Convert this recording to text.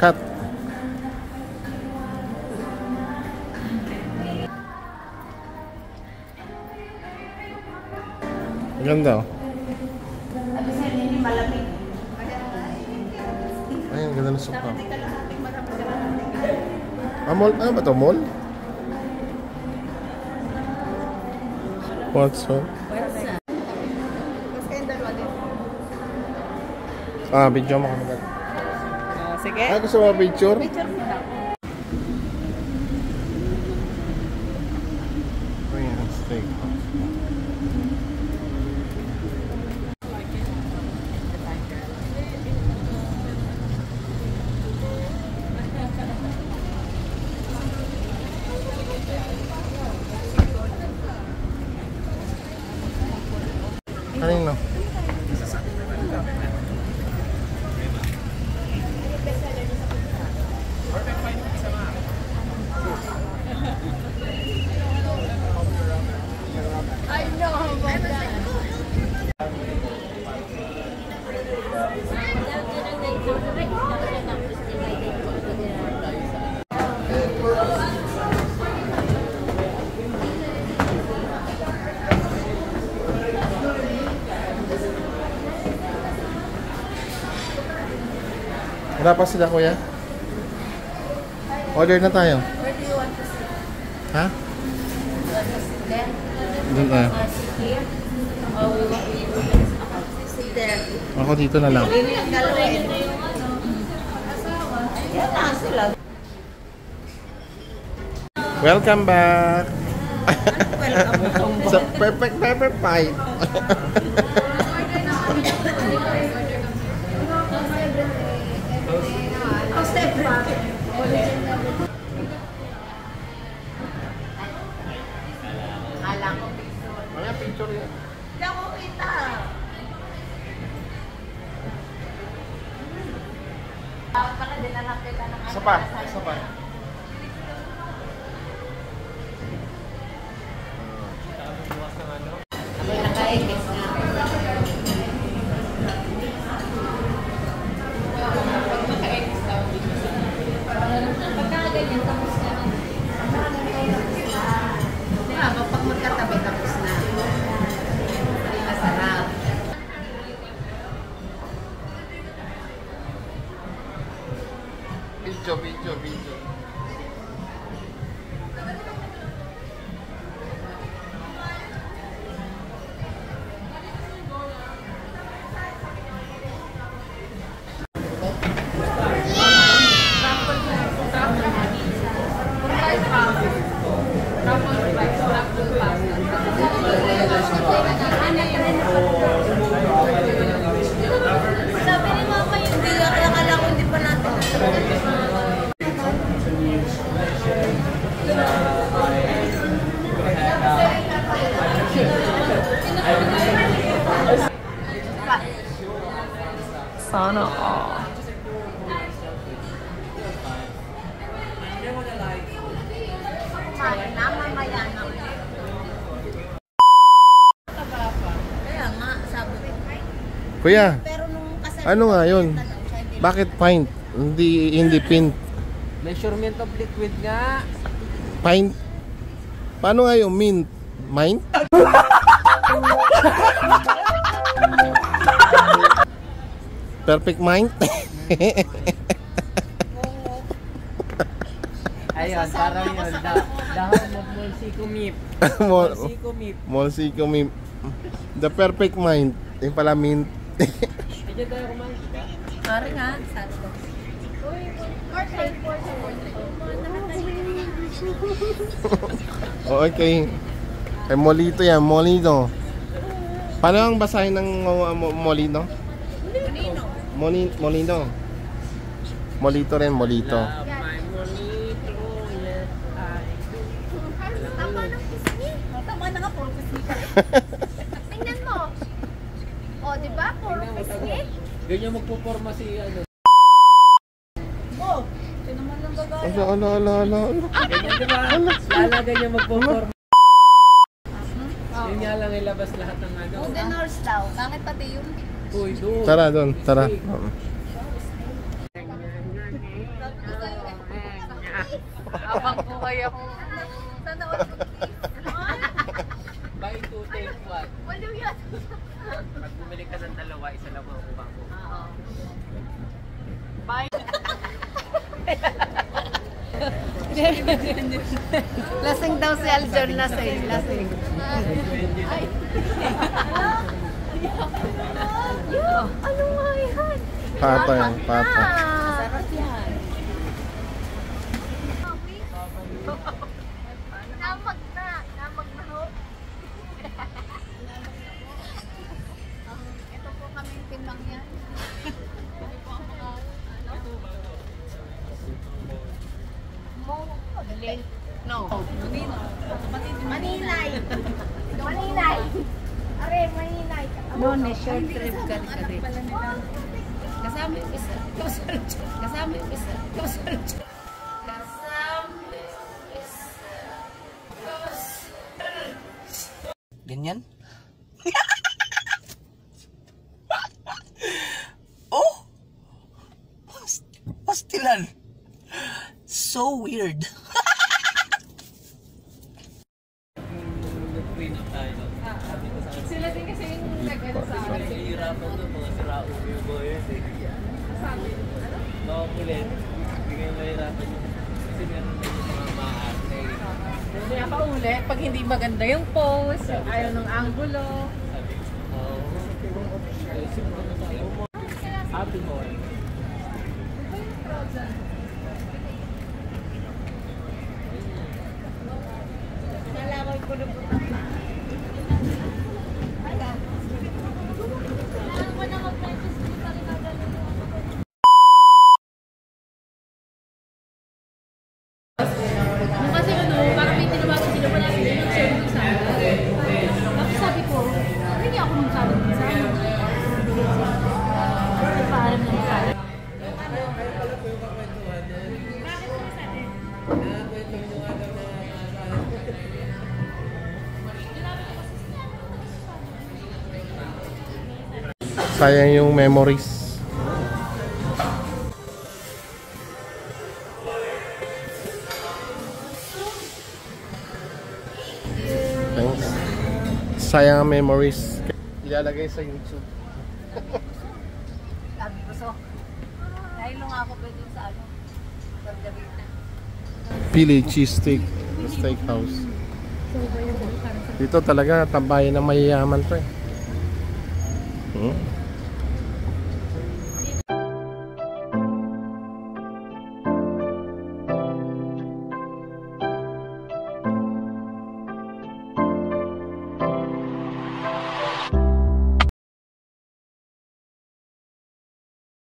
Cut. Ganda oh. Ay, ang ganda ng sopa. Mall? Ano ba ito? Mall? What's up? Video mo kami. Sige. Gusto mo picture? Picture mo daw. Ayan, steak. Kanino? Wala pa sila, kuya? Order na tayo. Where do you want to sit? Ha? You want to sit there? Doon tayo. Sit here? Or we want to sit there? Ako dito na lang. Hindi yung galawin. Yan na sila. Welcome back! Welcome. Sa Perfect Pepper Pie. Oh, step back. Alam ko picture. Mga picture yan. Hindi ako kita. Pala din anak kita ng Isa pa. Isa pa. May naka-eggs na. Pagkaganyan, tapos na. Pag magkatabi, tapos na. Masarap. Video. Sabi ni Mama yung hindi akala ko hindi pa natin. Sana all. Kaya nga, sabi ko. Kuya, Pero nung kasal ano nga yun? Bakit pint? Hindi pint. Measurement of liquid nga. Pint? Paano nga yung mint? Mint? Perfect mind? Ayun, parang yun. Dahon mo molsikomip. Molsikomip. Molsikomip. The perfect mind. Yung pala mint. Medyo tayo kumain, diba? Sorry nga, sabi ko. Okay. Kay Molito yan, Molito. Paano ang basahin ng Molino? Molino. Molino. Molito rin, Molito. Love my monito, Tingnan mo. O, di ba? Puro pisngi. Ganyan magpuporma si ano. Mo. Ito naman ng babae. Ala. Ganyan di ba? Lala ganyan magpuporma. Yun nga lang ilabas lahat ng ano. Golden horse daw. Bakit pati yun? Uy, doon. Tara doon, tara. Abang po kayo. Sana all Buy two, take one. Walo yan. Pag bumili ka ng dalawa, isa lang makukuha ko. Oo. Bye. Lasing daw si Aljon, lasing. Ay. Yo, ano nga yan? Pata yan, pata. Sarap yan. Namag na ho. Ito po kaming timbang yan. No. Maninay. Are, maninay. No, short trip ka rin. Kasama yung isa. Kasama yung isa. Ganyan? Oh! Pastilan! So weird. Nag-clean up tayo. Sabi ko sa akin. Sila din kasi yung nag-ano sa akin. Nahihirapan doon, mga sirao yung boys eh. Makakulit. Hindi kayo mahirapan yun. Kasi meron na yung mga maarte. Hindi ako ulit. Pag hindi maganda yung pose, yung ayaw ng angulo. Sabi ko, oh. Happy morning. Nalaman ko na po. Kasi ano, parang may tinawagan sila wala sila yung share sa akin. Tapos sabi ko, hindi ako magsabi sa akin. Kasi paalam na magsabi. Sayang yung memories. Thanks. Sayang ang memories. Ilalagay sa YouTube. Sabi ko, so, dahil lang ako pwede sa ano, Margarita. Pili cheesesteak steakhouse. Dito talaga tambayan ng mayayaman to eh.